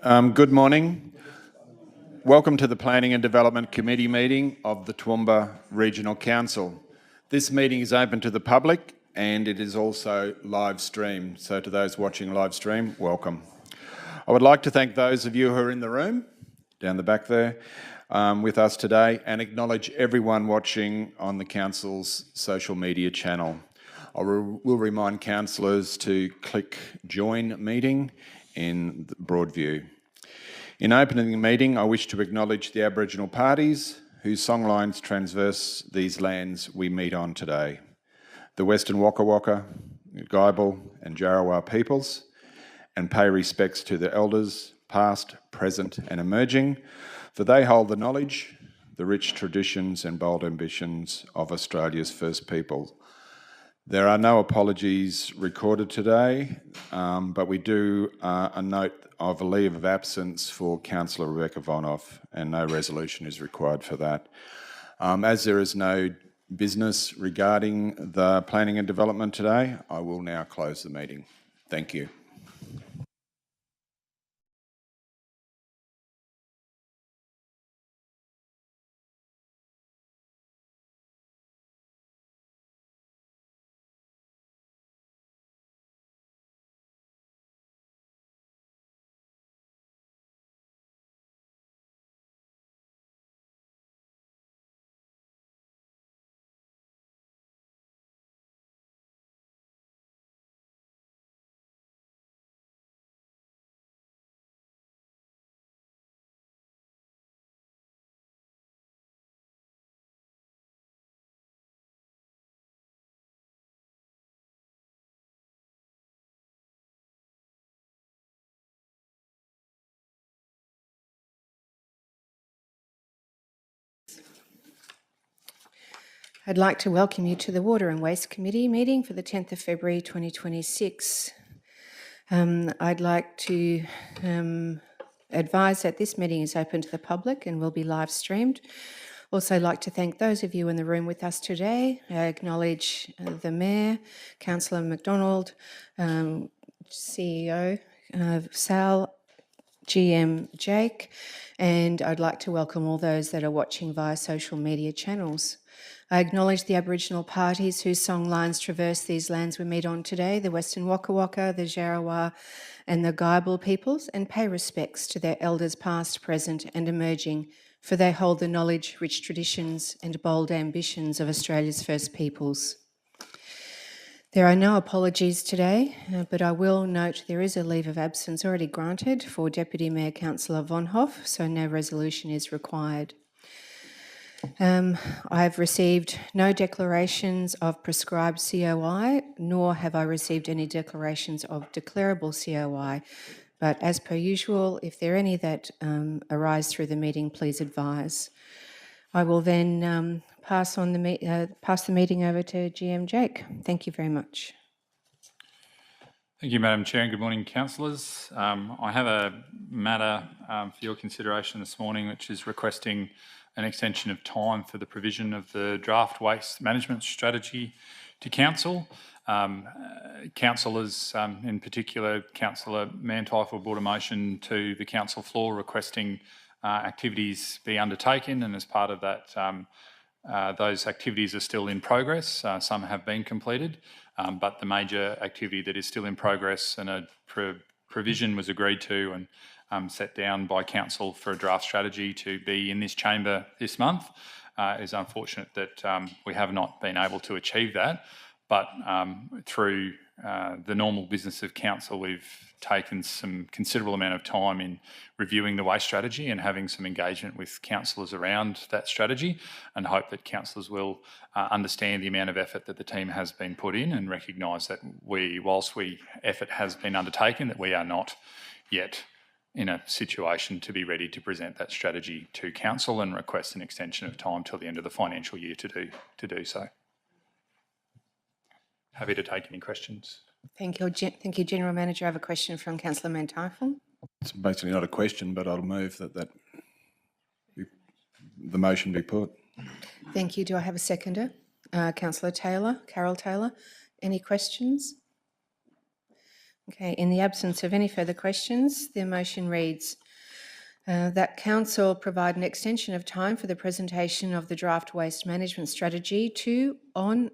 Good morning. Welcome to the Planning and Development Committee meeting of the Toowoomba Regional Council. This meeting is open to the public and it is also live streamed. So to those watching live stream, welcome. I would like to thank those of you who are in the room, down the back there, with us today, and acknowledge everyone watching on the Council's social media channel. I will remind councillors to click Join Meeting in Broadview. In opening the meeting, I wish to acknowledge the Aboriginal parties whose songlines traverse these lands we meet on today. The Western Waka Waka, Guyabal and Jarawar peoples, and pay respects to the elders, past, present and emerging, for they hold the knowledge, the rich traditions and bold ambitions of Australia's First People. There are no apologies recorded today, but we do a note of a leave of absence for Councillor Rebecca Vonhoff, and no resolution is required for that. As there is no business regarding the planning and development today, I will now close the meeting. Thank you. I'd like to welcome you to the Water and Waste Committee meeting for the 10th of February 2026. I'd like to advise that this meeting is open to the public and will be live streamed. Also like to thank those of you in the room with us today. I acknowledge the Mayor, Councillor McDonald, CEO Sal, GM Jake, and I'd like to welcome all those that are watching via social media channels. I acknowledge the Aboriginal parties whose songlines traverse these lands we meet on today, the Western Waka Waka, the Jarawar and the Guyabal peoples, and pay respects to their elders past, present and emerging, for they hold the knowledge, rich traditions and bold ambitions of Australia's First Peoples. There are no apologies today, but I will note there is a leave of absence already granted for Deputy Mayor Councillor Vonhoff, so no resolution is required. I have received no declarations of prescribed COI, nor have I received any declarations of declarable COI. But as per usual, if there are any that arise through the meeting, please advise. I will then pass the meeting over to GM Jake. Thank you very much. Thank you, Madam Chair, and good morning, councillors. I have a matter for your consideration this morning, which is requesting an extension of time for the provision of the draft waste management strategy to council. Councillors, in particular, Councillor Mantyfel brought a motion to the council floor requesting activities be undertaken, and as part of that, those activities are still in progress. Some have been completed, but the major activity that is still in progress and a provision was agreed to and set down by council for a draft strategy to be in this chamber this month. It's unfortunate that we have not been able to achieve that, but through the normal business of council, we've taken some considerable amount of time in reviewing the waste strategy and having some engagement with councillors around that strategy, and hope that councillors will understand the amount of effort that the team has been put in and recognise that whilst effort has been undertaken, that we are not yet in a situation to be ready to present that strategy to council, and request an extension of time till the end of the financial year to do so. Happy to take any questions. Thank you, General Manager. I have a question from Councillor Mantyfel. It's basically not a question, but I'll move that the motion be put. Thank you. Do I have a seconder? Councillor Taylor, Carol Taylor. Any questions? Okay, in the absence of any further questions, the motion reads that Council provide an extension of time for the presentation of the draft waste management strategy to on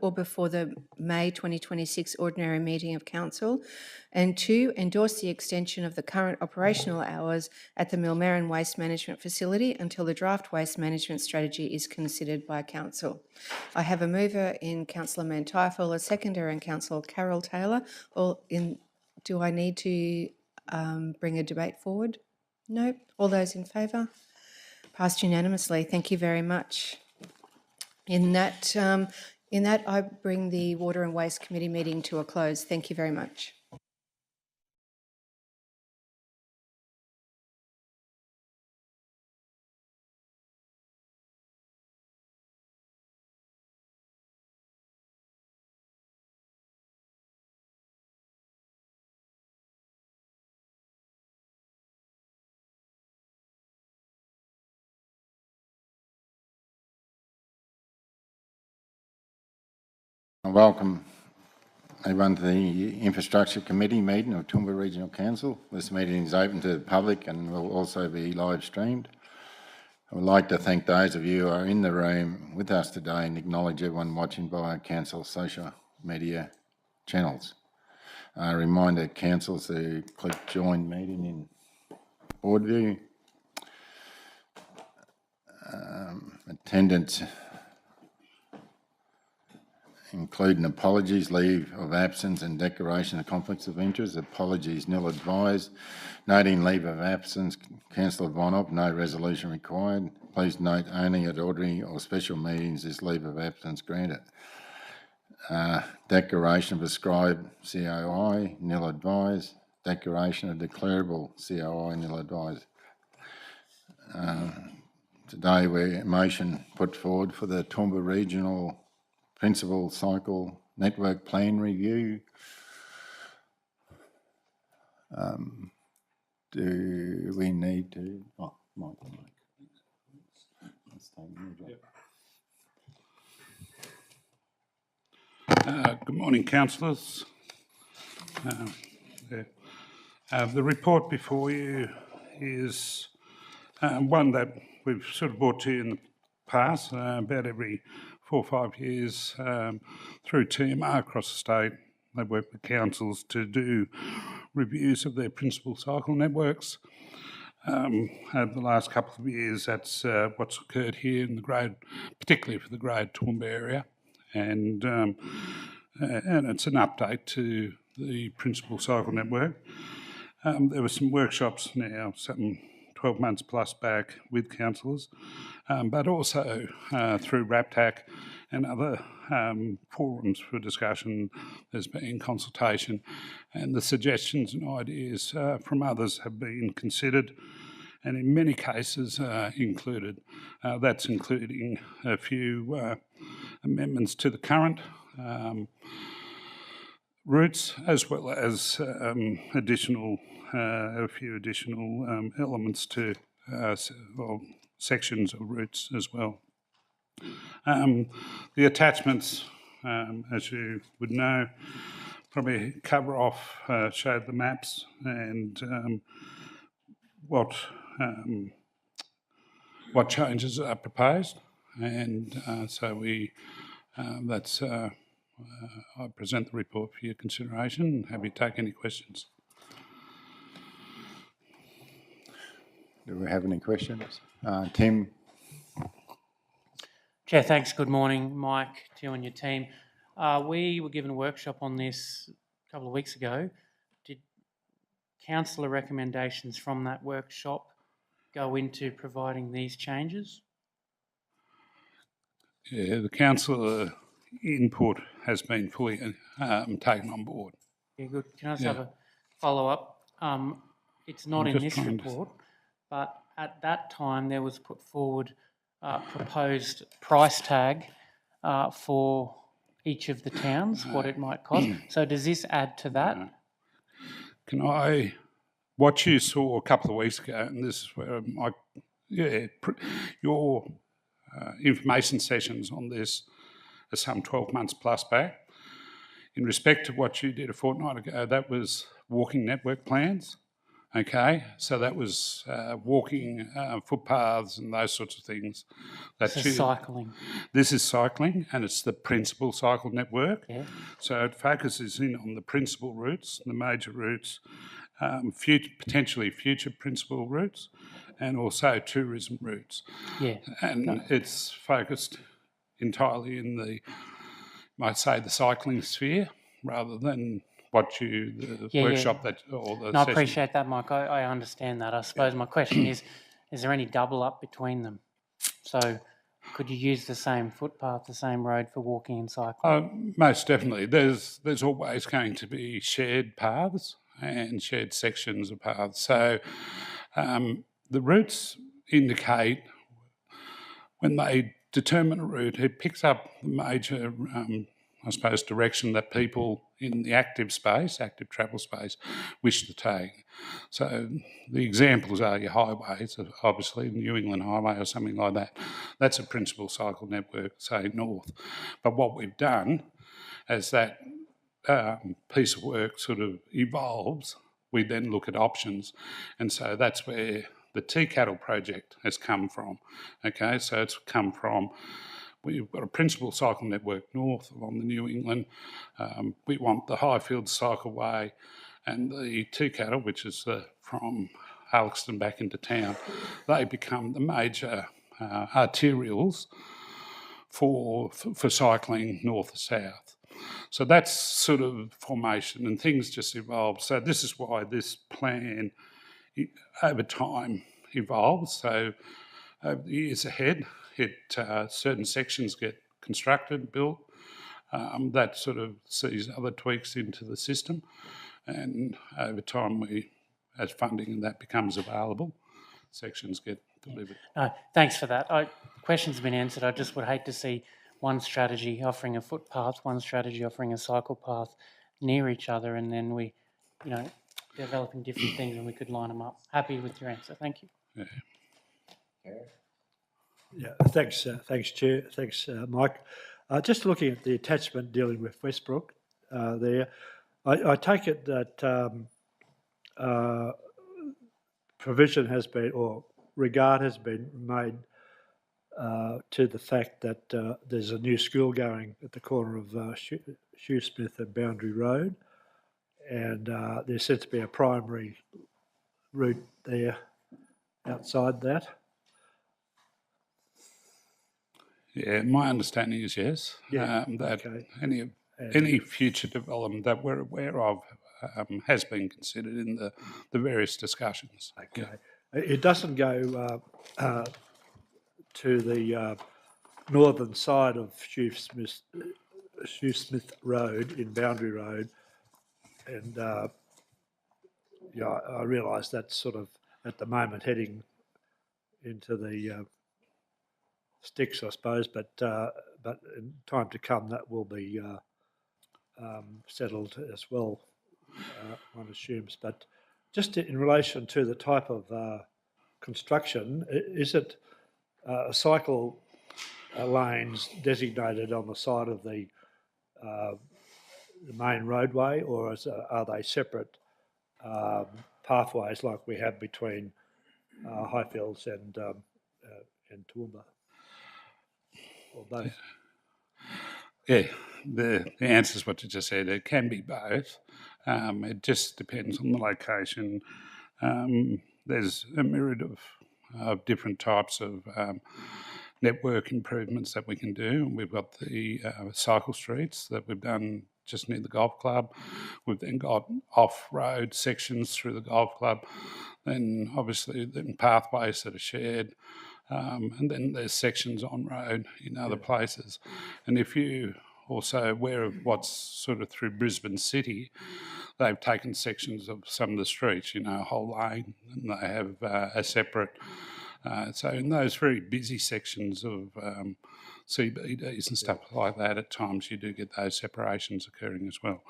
or before the May 2026 ordinary meeting of Council, and 2, endorse the extension of the current operational hours at the Millmerran Waste Management Facility until the draft waste management strategy is considered by Council. I have a mover in Councillor Mantyfel, a seconder in Councillor Carol Taylor. Do I need to bring a debate forward? No. All those in favour? Passed unanimously. Thank you very much. In that, I bring the Water and Waste Committee meeting to a close. Thank you very much. I welcome everyone to the Infrastructure Committee meeting of Toowoomba Regional Council. This meeting is open to the public and will also be live streamed. I would like to thank those of you who are in the room with us today and acknowledge everyone watching via Council social media channels. A reminder, Councils to click join meeting in board view. Attendance including apologies, leave of absence and declaration of conflicts of interest. Apologies nil advised. Noting leave of absence, Councillor Vonop, no resolution required. Please note only at ordinary or special meetings is leave of absence granted. Declaration of ascribed COI, nil advised. Declaration of declarable COI, nil advised. Today we're motion put forward for the Toowoomba Regional Principal Cycle Network Plan Review. Do we need to? Oh, Mike. Let's take Good morning, councillors. The report before you is one that we've sort of brought to you in the past, about every 4 or 5 years through TMR across the state. They work with councils to do reviews of their principal cycle networks. Over the last couple of years, that's what's occurred here in the Grade, particularly for the Grade Toowoomba area, and it's an update to the principal cycle network. There were some workshops now, some 12 months plus back with councillors, but also through RAPTAC and other forums for discussion. There's been consultation, and the suggestions and ideas from others have been considered and in many cases included. That's including a few amendments to the current routes, as well as a few additional elements to sections of routes as well. The attachments, as you would know, probably cover off, show the maps and what changes are proposed, and so we that's I present the report for your consideration and happy to take any questions. Do we have any questions? Tim? Chair, thanks. Good morning, Mike, to you and your team. We were given a workshop on this a couple of weeks ago. Did councillor recommendations from that workshop go into providing these changes? Yeah, the councillor input has been fully taken on board. Yeah, good. Can I just have a follow-up? It's not in this report, but at that time there was put forward proposed price tag for each of the towns, what it might cost. So does this add to that? Can I, what you saw a couple of weeks ago, and this is where your information sessions on this are some 12 months plus back. in respect to what you did a fortnight ago, that was walking network plans. Okay, so that was walking footpaths and those sorts of things. This is cycling. This is cycling, and it's the principal cycle network. Yeah. So it focuses in on the principal routes, the major routes, potentially future principal routes, and also tourism routes. Yeah. And it's focused entirely in the, might say, the cycling sphere, rather than the workshop that, or the No, I session. appreciate that, Mike. I understand that. I suppose my question is there any double up between them? So could you use the same footpath, the same road for walking and cycling? Most definitely. There's always going to be shared paths and shared sections of paths. So the routes indicate, when they determine a route, it picks up the major, I suppose, direction that people in the active travel space, wish to take. So the examples are your highways, obviously New England Highway or something like that. That's a principal cycle network, say, north. But what we've done, as that piece of work sort of evolves, we then look at options. And so that's where the tea cattle project has come from. Okay, so it's come from, we've got a principal cycle network north along the New England. We want the Highfield Cycleway and the tea cattle, which is from Alexton back into town. They become the major arterials for cycling north to south. So that's sort of formation, and things just evolve. So this is why this plan over time evolves. So over the years ahead, certain sections get constructed, built. That sort of sees other tweaks into the system, and over time, as funding and that becomes available, sections get delivered. No, thanks for that. The question's been answered. I just would hate to see one strategy offering a footpath, one strategy offering a cycle path near each other, and then we, developing different things, and we could line them up. Happy with your answer. Thank you. Yeah. Yeah, thanks, Chair. Thanks, Mike. Just looking at the attachment dealing with Westbrook there, I take it that provision has been, or regard has been made to the fact that there's a new school going at the corner of Shoesmith and Boundary Road, and there seems to be a primary route there outside that. Yeah, my understanding is yes. Yeah, that okay. any future development that we're aware of has been considered in the various discussions. Okay. Yeah. It doesn't go to the northern side of Shoesmith Road in Boundary Road, and I realise that's sort of at the moment heading into the sticks, I suppose, but in time to come that will be settled as well, one assumes. But just in relation to the type of construction, is it cycle lanes designated on the side of the main roadway, or are they separate pathways like we have between Highfields and Toowoomba? Or both? Yeah, the answer is what you just said. It can be both. It just depends on the location. There's a myriad of different types of network improvements that we can do. We've got the cycle streets that we've done just near the golf club. We've then got off-road sections through the golf club. Then obviously pathways that are shared. And then there's sections on road in other places. And if you also aware of what's sort of through Brisbane City, they've taken sections of some of the streets, a whole lane, and they have a separate. So in those very busy sections of CBDs and stuff like that, at times you do get those separations occurring as well.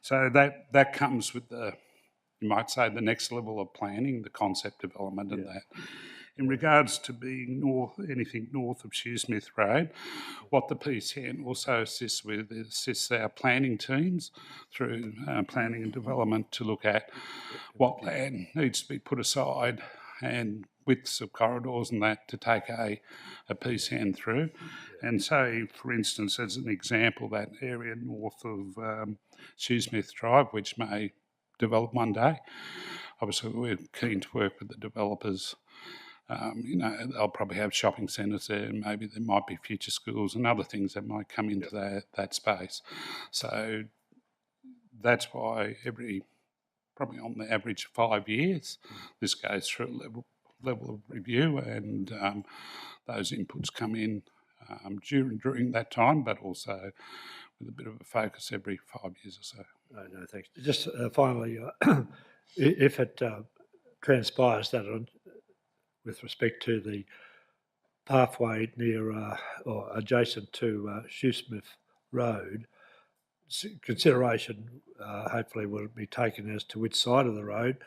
So that comes with you might say, the next level of planning, the concept development and that. In regards to being anything north of Shoesmith Road, what the PCN also assists with is assists our planning teams through planning and development to look at what land needs to be put aside and widths of corridors and that to take a PCN through. And so, for instance, as an example, that area north of Shoesmith Drive, which may develop one day, obviously we're keen to work with the developers. They'll probably have shopping centres there, and maybe there might be future schools and other things that might come into that space. So that's why probably on the average 5 years, this goes through a level of review, and those inputs come in during that time, but also with a bit of a focus every 5 years or so. No, thanks. Just finally, if it transpires that with respect to the pathway near or adjacent to Shoesmith Road, consideration hopefully will be taken as to which side of the road.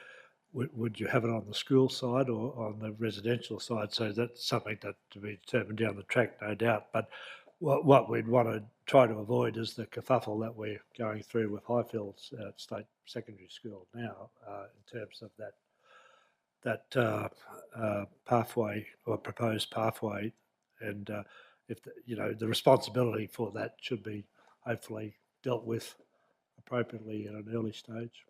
Would you have it on the school side or on the residential side? So that's something that to be determined down the track, no doubt. But what we'd want to try to avoid is the kerfuffle that we're going through with Highfields State Secondary School now in terms of that pathway or proposed pathway, and if the responsibility for that should be hopefully dealt with appropriately at an early stage.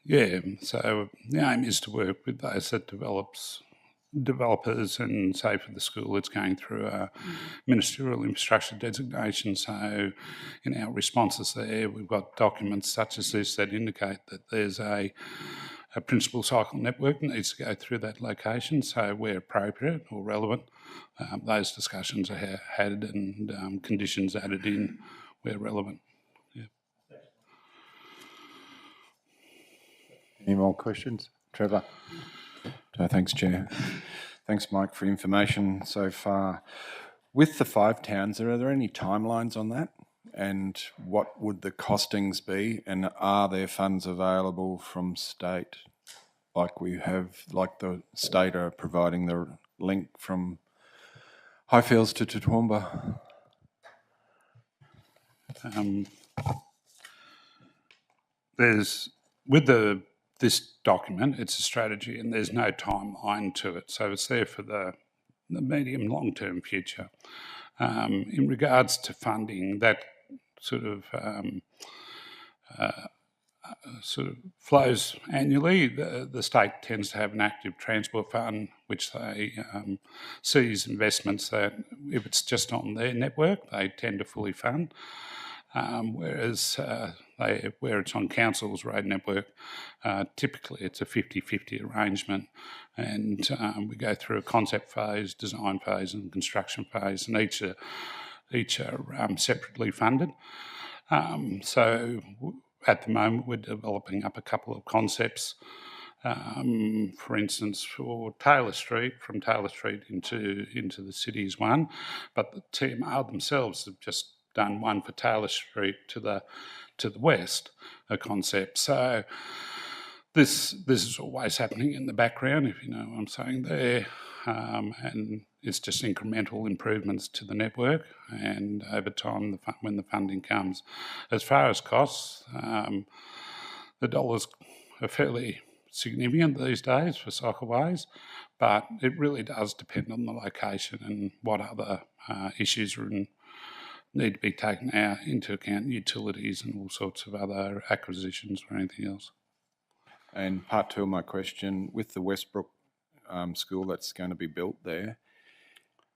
Yeah, so the aim is to work with those that developers, and say for the school it's going through a ministerial infrastructure designation. So in our responses there, we've got documents such as this that indicate that there's a principal cycle network that needs to go through that location. So where appropriate or relevant, those discussions are had and conditions added in where relevant. Yeah. Any more questions? Trevor? Thanks, Chair. Thanks, Mike, for information so far. With the 5 towns, are there any timelines on that? And what would the costings be? And are there funds available from state, like the state are providing the link from Highfields to Toowoomba? This document, it's a strategy and there's no timeline to it. So it's there for the medium, long-term future. In regards to funding, that sort of flows annually. The state tends to have an active transport fund, which they seize investments that, if it's just on their network, they tend to fully fund. Whereas where it's on council's road network, typically it's a 50-50 arrangement, and we go through a concept phase, design phase and construction phase, and each are separately funded. So at the moment we're developing up a couple of concepts, for instance, for Taylor Street, from Taylor Street into the city is one, but the TMR themselves have just done one for Taylor Street to the west, a concept. So this is always happening in the background, if you know what I'm saying there, and it's just incremental improvements to the network, and over time, when the funding comes. As far as costs, the dollars are fairly significant these days for cycleways, but it really does depend on the location and what other issues need to be taken into account, utilities and all sorts of other acquisitions or anything else. And part 2 of my question, with the Westbrook school that's going to be built there,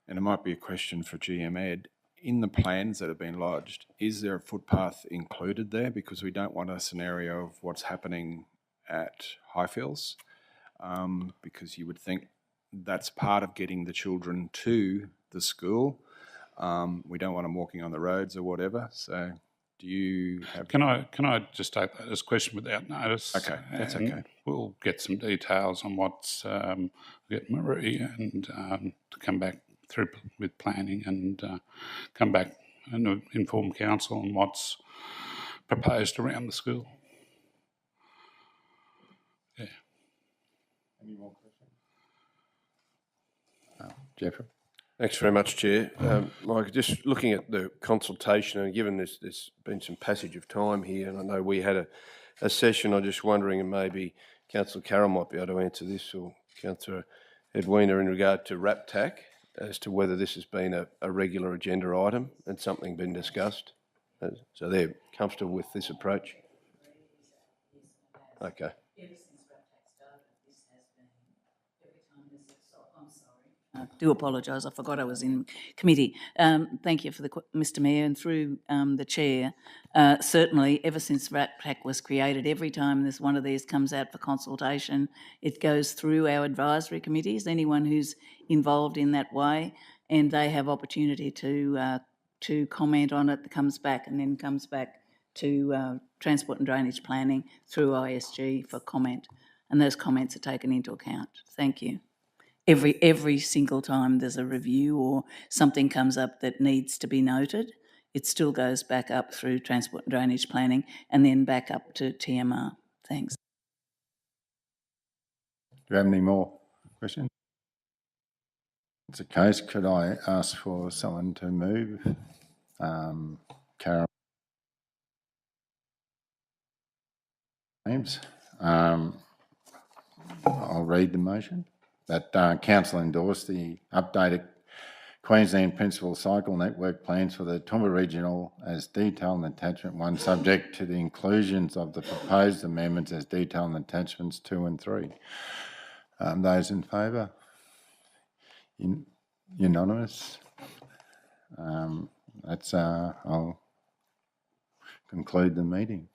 and it might be a question for GM Ed, in the plans that have been lodged, is there a footpath included there? Because we don't want a scenario of what's happening at Highfields, because you would think that's part of getting the children to the school. We don't want them walking on the roads or whatever. So do you have... Can I just take that as a question without notice? Okay, that's okay. We'll get some details on what's... get Marie and to come back through with planning and come back and inform council on what's proposed around the school. Yeah. Any more questions? Jeffrey. Thanks very much, Chair. Mike, just looking at the consultation, and given there's been some passage of time here, and I know we had a session, I'm just wondering, and maybe Councillor Carroll might be able to answer this, or Councillor Edwina, in regard to RAPTAC, as to whether this has been a regular agenda item and something been discussed. So they're comfortable with this approach? Okay. I do apologise. I forgot I was in committee. Thank you for Mr Mayor, and through the chair. Certainly, ever since RAPTAC was created, every time there's one of these comes out for consultation, it goes through our advisory committees. Anyone who's involved in that way, and they have opportunity to comment on it. That comes back and then comes back to Transport and Drainage Planning through ISG for comment, and those comments are taken into account. Thank you. Every single time there's a review or something comes up that needs to be noted, it still goes back up through Transport and Drainage Planning and then back up to TMR. Thanks. Do you have any more questions? If it's the case, could I ask for someone to move? Carol. James. I'll read the motion. That Council endorse the updated Queensland Principal Cycle Network plans for the Toowoomba Regional as detailed in Attachment 1, subject to the inclusions of the proposed amendments as detailed in Attachments 2 and 3. Those in favour? Unanimous. I'll conclude the meeting.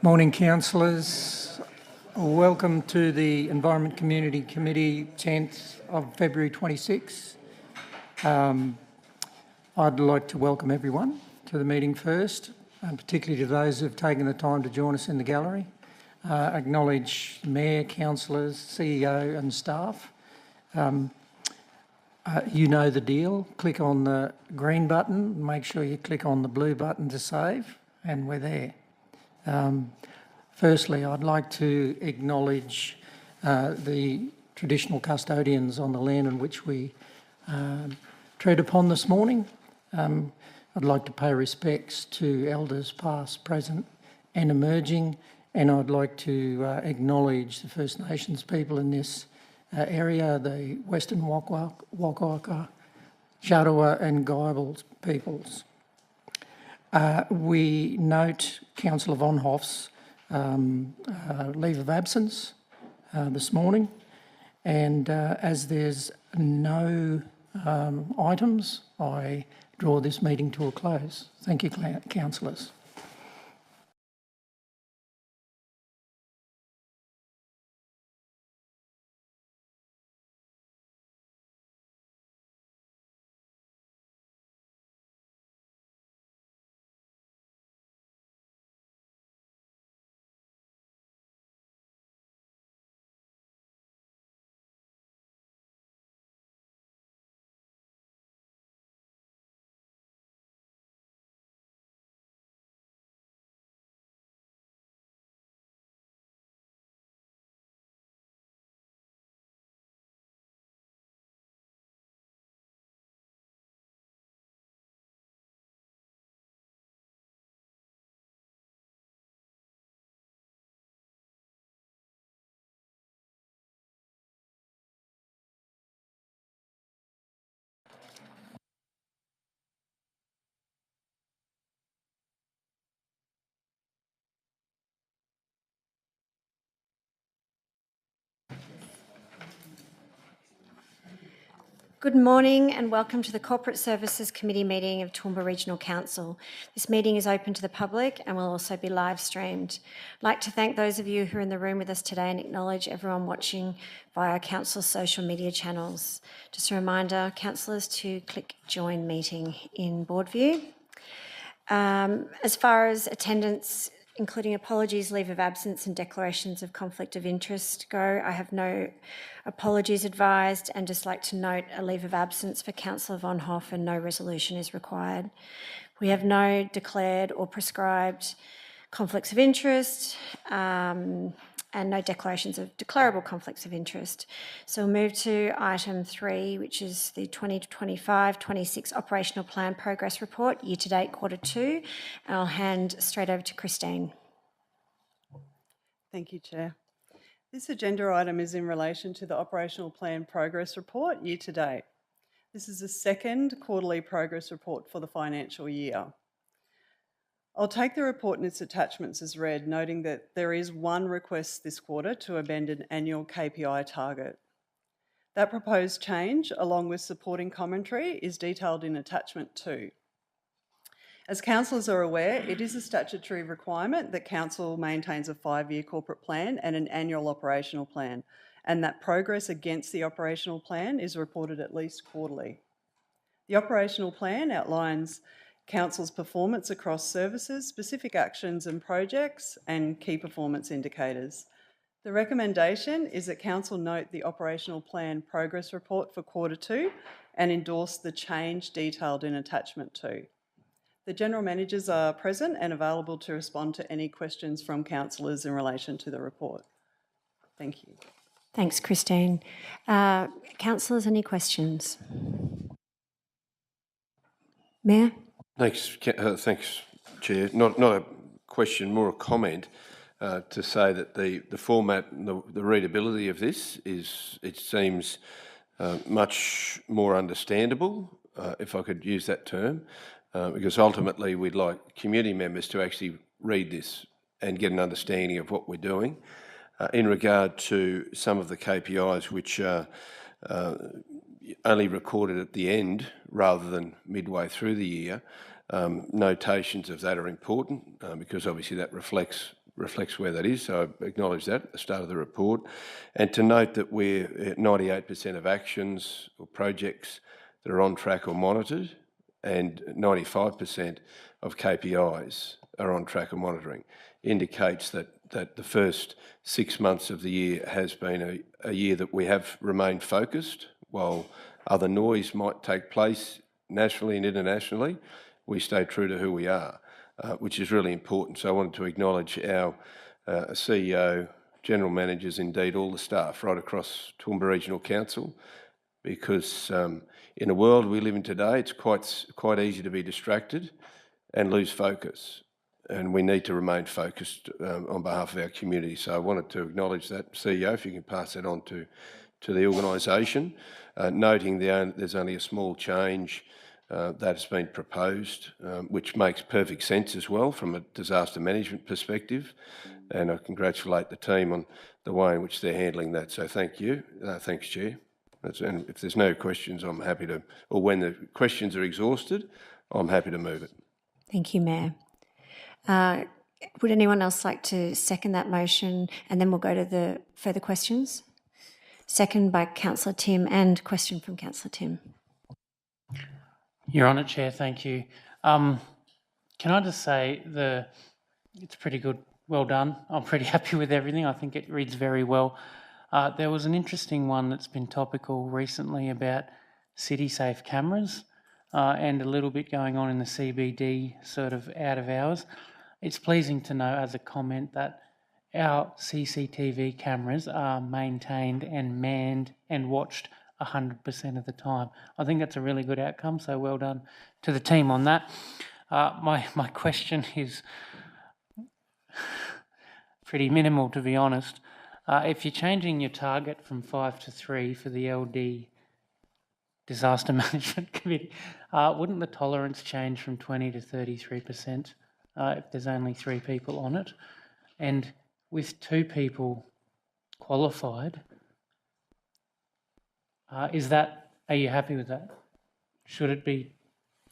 Morning, councillors. Welcome to the Environment Community Committee 10th of February 26. I'd like to welcome everyone to the meeting first, and particularly to those who have taken the time to join us in the gallery. Acknowledge Mayor, councillors, CEO and staff. You know the deal. Click on the green button, make sure you click on the blue button to save, and we're there. Firstly, I'd like to acknowledge the traditional custodians on the land in which we tread upon this morning. I'd like to pay respects to elders past, present and emerging, and I'd like to acknowledge the First Nations people in this area, the Western Wakaka, Shadua and Guyabal peoples. We note Councillor Von Hoff's leave of absence this morning, and as there's no items, I draw this meeting to a close. Thank you, councillors. Good morning and welcome to the Corporate Services Committee meeting of Toowoomba Regional Council. This meeting is open to the public and will also be live streamed. I'd like to thank those of you who are in the room with us today and acknowledge everyone watching via Council's social media channels. Just a reminder, councillors, to click join meeting in board view. As far as attendance, including apologies, leave of absence and declarations of conflict of interest go, I have no apologies advised and just like to note a leave of absence for Councillor Von Hoff and no resolution is required. We have no declared or prescribed conflicts of interest and no declarations of declarable conflicts of interest. So we'll move to item 3, which is the 2025-26 Operational Plan Progress Report, year-to-date Q2, and I'll hand straight over to Christine. Thank you, Chair. This agenda item is in relation to the Operational Plan Progress Report, year-to-date. This is the second quarterly progress report for the financial year. I'll take the report and its attachments as read, noting that there is one request this quarter to amend an annual KPI target. That proposed change, along with supporting commentary, is detailed in attachment 2. As councillors are aware, it is a statutory requirement that council maintains a 5-year corporate plan and an annual operational plan, and that progress against the operational plan is reported at least quarterly. The operational plan outlines Council's performance across services, specific actions and projects, and key performance indicators. The recommendation is that Council note the Operational Plan Progress Report for Q2 and endorse the change detailed in Attachment 2. The General Managers are present and available to respond to any questions from councillors in relation to the report. Thank you. Thanks, Christine. Councillors, any questions? Mayor? Thanks, Chair. Not a question, more a comment to say that the format and the readability of this it seems much more understandable, if I could use that term, because ultimately we'd like community members to actually read this and get an understanding of what we're doing. In regard to some of the KPIs which are only recorded at the end rather than midway through the year, notations of that are important because obviously that reflects where that is, so I acknowledge that at the start of the report. And to note that we're at 98% of actions or projects that are on track or monitored, and 95% of KPIs are on track or monitoring, indicates that the first 6 months of the year has been a year that we have remained focused. While other noise might take place nationally and internationally, we stay true to who we are, which is really important. So I wanted to acknowledge our CEO, General Managers, indeed all the staff right across Toowoomba Regional Council, because in the world we live in today, it's quite easy to be distracted and lose focus. And we need to remain focused on behalf of our community. So I wanted to acknowledge that. CEO, if you can pass that on to the organisation, noting there's only a small change that's been proposed, which makes perfect sense as well from a disaster management perspective. And I congratulate the team on the way in which they're handling that. So thank you. Thanks, Chair. And if there's no questions, I'm happy to, or when the questions are exhausted, I'm happy to move it. Thank you, Mayor. Would anyone else like to second that motion? And then we'll go to the further questions. Second by Councillor Tim, and question from Councillor Tim. Your Honour, Chair, thank you. Can I just say it's pretty good, well done. I'm pretty happy with everything. I think it reads very well. There was an interesting one that's been topical recently about city-safe cameras and a little bit going on in the CBD sort of out of hours. It's pleasing to know as a comment that our CCTV cameras are maintained and manned and watched 100% of the time. I think that's a really good outcome, so well done to the team on that. My question is pretty minimal, to be honest. If you're changing your target from 5 to 3 for the LD Disaster Management Committee, wouldn't the tolerance change from 20 to 33% if there's only 3 people on it? And with 2 people qualified, is that Are you happy with that? Should it be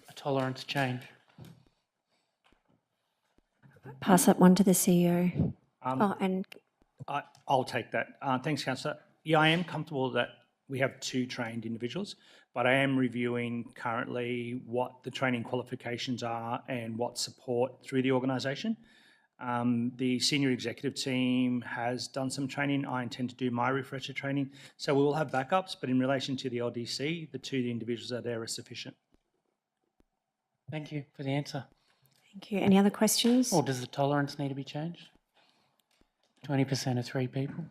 a tolerance change? Pass that one to the CEO. And I'll take that. Thanks, Councillor. Yeah, I am comfortable that we have 2 trained individuals, but I am reviewing currently what the training qualifications are and what support through the organisation. The senior executive team has done some training. I intend to do my refresher training. So we will have backups, but in relation to the LDC, the 2 individuals that are there are sufficient. Thank you for the answer. thank you. Any other questions? Or does the tolerance need to be changed? 20% of 3 people.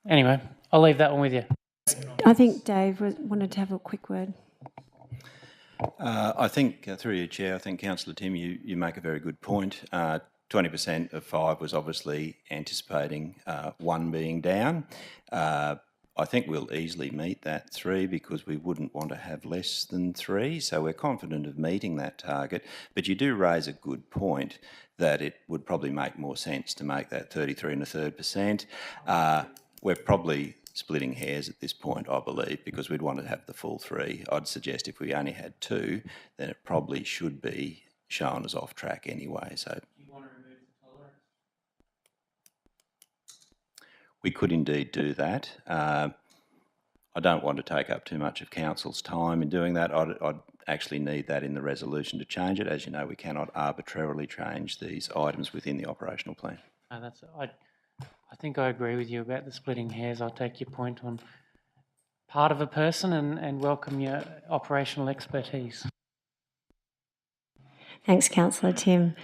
Anyway, I'll leave that one with you. I think Dave wanted to have a quick word. I think, through you, Chair, I think, Councillor Tim, you make a very good point. 20% of 5 was obviously anticipating 1 being down. I think we'll easily meet that 3 because we wouldn't want to have less than 3. So we're confident of meeting that target. But you do raise a good point that it would probably make more sense to make that 33 1/3%. We're probably splitting hairs at this point, I believe, because we'd want to have the full 3. I'd suggest if we only had 2, then it probably should be shown as off track anyway. So You want to remove the tolerance? we could indeed do that. I don't want to take up too much of Council's time in doing that. I'd actually need that in the resolution to change it. As you know, we cannot arbitrarily change these items within the operational plan. No, I think I agree with you about the splitting hairs. I'll take your point on part of a person and welcome your operational expertise. Thanks, Councillor Tim.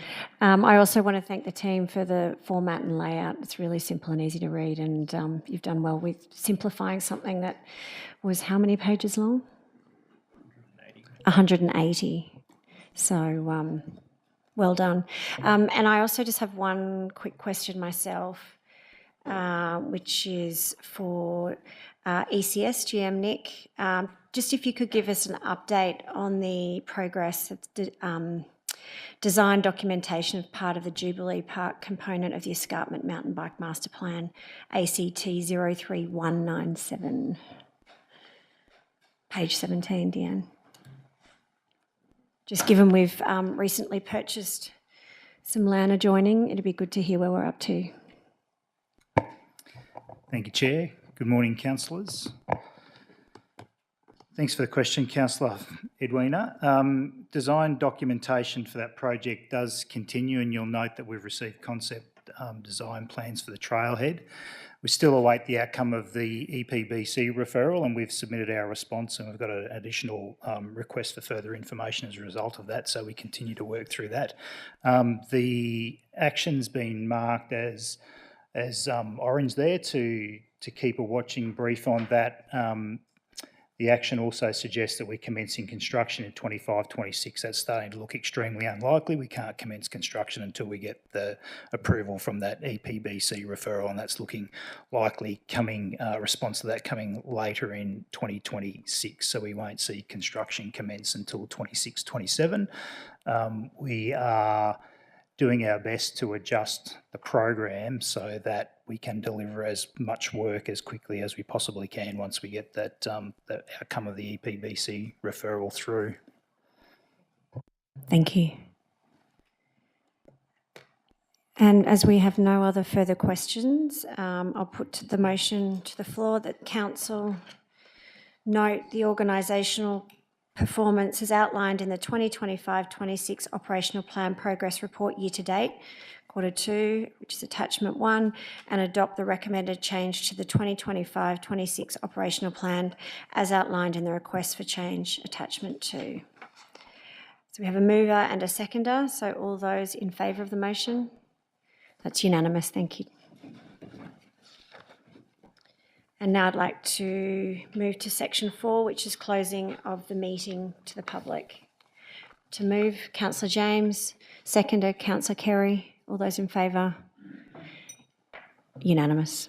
I also want to thank the team for the format and layout. It's really simple and easy to read, and you've done well with simplifying something that was how many pages long? 180. So well done. And I also just have one quick question myself, which is for ECS, GM Nick. Just if you could give us an update on the progress of the design documentation of part of the Jubilee Park component of the Escarpment Mountain Bike Master Plan, ACT 03197. Page 17, Deanne. Just given we've recently purchased some land adjoining, it'd be good to hear where we're up to. Thank you, Chair. Good morning, councillors. Thanks for the question, Councillor Edwina. Design documentation for that project does continue, and you'll note that we've received concept design plans for the trailhead. We still await the outcome of the EPBC referral, and we've submitted our response, and we've got an additional request for further information as a result of that, so we continue to work through that. The action's been marked as orange there to keep a watching brief on that. The action also suggests that we're commencing construction in 25-26. That's starting to look extremely unlikely. We can't commence construction until we get the approval from that EPBC referral, and that's looking likely response to that coming later in 2026. So we won't see construction commence until 26-27. We are doing our best to adjust the program so that we can deliver as much work as quickly as we possibly can once we get that the outcome of the EPBC referral through. Thank you. And as we have no other further questions, I'll put the motion to the floor that Council note the organisational performance is outlined in the 2025-26 Operational Plan Progress Report year to date, Quarter 2, which is Attachment 1, and adopt the recommended change to the 2025-26 Operational Plan as outlined in the Request for Change, Attachment 2. So we have a mover and a seconder, so all those in favour of the motion? That's unanimous, thank you. And now I'd like to move to section 4, which is closing of the meeting to the public. To move, Councillor James, seconder, Councillor Kerry. All those in favour? Unanimous.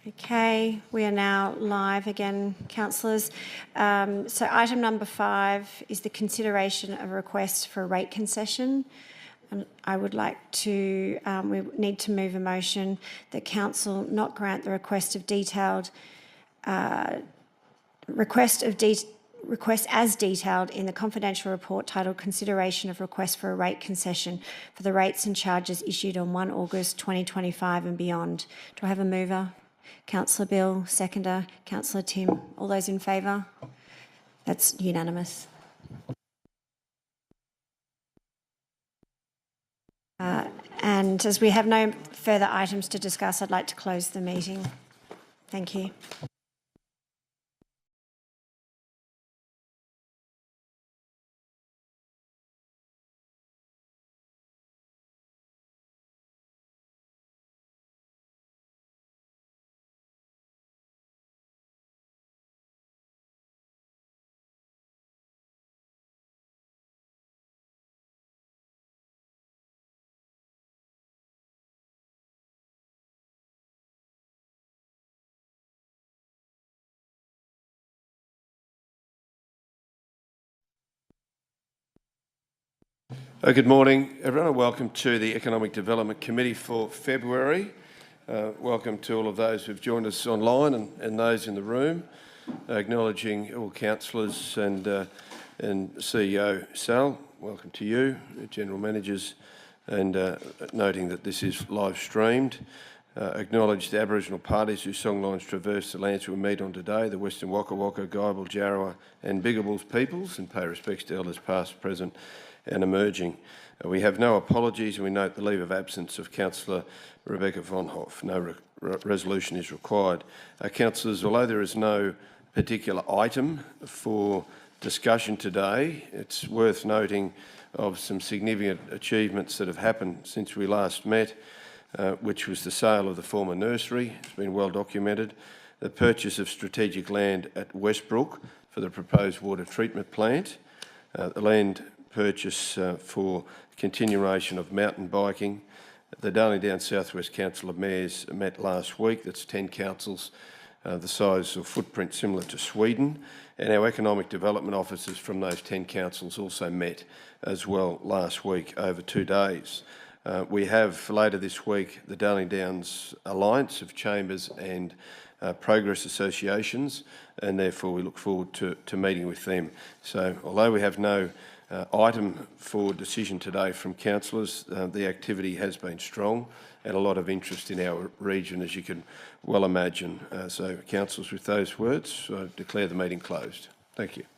Okay, we are now live again, councillors. So item number 5 is the consideration of a request for a rate concession. And I would like to, we need to move a motion that council not grant the request as detailed in the confidential report titled Consideration of Request for a Rate Concession for the rates and charges issued on 1 August 2025 and beyond. Do I have a mover? Councillor Bill, seconder, Councillor Tim. All those in favour? That's unanimous. And as we have no further items to discuss, I'd like to close the meeting. Thank you. Good morning, everyone, and welcome to the Economic Development Committee for February. Welcome to all of those who've joined us online and those in the room. Acknowledging all councillors and CEO Sal, welcome to you, general managers, and noting that this is live streamed. Acknowledge the Aboriginal parties whose songlines traverse the lands we meet on today, the Western Waka Waka, Guyabal, Jarrawa and Biggaballs peoples, and pay respects to elders past, present and emerging. We have no apologies, and we note the leave of absence of Councillor Rebecca von Hoff. No resolution is required. Councillors, although there is no particular item for discussion today, it's worth noting of some significant achievements that have happened since we last met, which was the sale of the former nursery. It's been well documented. The purchase of strategic land at Westbrook for the proposed water treatment plant. The land purchase for continuation of mountain biking. The Darling Downs South West Council of Mayors met last week. That's 10 councils, the size of footprint similar to Sweden. And our economic development officers from those 10 councils also met as well last week over 2 days. We have later this week the Darling Downs Alliance of Chambers and Progress Associations, and therefore we look forward to meeting with them. So although we have no item for decision today from councillors, the activity has been strong and a lot of interest in our region, as you can well imagine. So councillors, with those words, I declare the meeting closed. Thank you.